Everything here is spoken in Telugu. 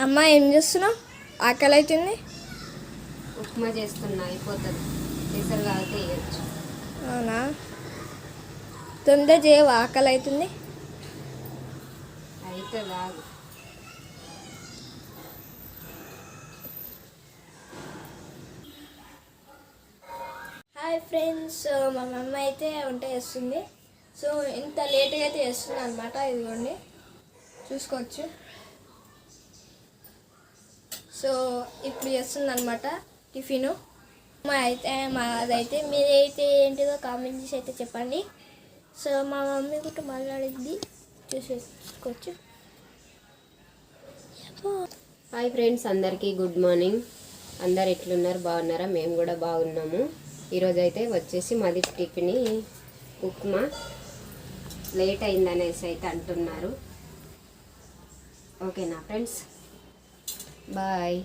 అమ్మ ఏం చేస్తున్నావు? ఆకలి అవుతుంది. ఉప్మా చేస్తున్నా, అయిపోతుంది. పెసరు కాగితే వేయచ్చు. అవునా, తొందర చేయవు, ఆకలి అవుతుంది. అయితే కాదు. హాయ్ ఫ్రెండ్స్, మా మమ్మ అయితే వంట చేస్తుంది. సో ఇంత లేట్గా అయితే చేస్తుంది అనమాట. ఇదిగోండి చూసుకోవచ్చు. సో ఇప్పుడు చేస్తుంది అనమాట టిఫిను. మాదైతే మీరైతే ఏంటిదో కామెంట్ చేసి అయితే చెప్పండి. సో మా మమ్మీ కూడా మాట్లాడిద్ది, చూసుకోవచ్చు. హాయ్ ఫ్రెండ్స్, అందరికీ గుడ్ మార్నింగ్. అందరు ఎట్లున్నారు? బాగున్నారా? మేము కూడా బాగున్నాము. ఈరోజు అయితే వచ్చేసి మాది టిఫిన్ ఉప్మా. లేట్ అయిందనేసి అయితే అంటున్నారు. ఓకేనా ఫ్రెండ్స్, బాయ్.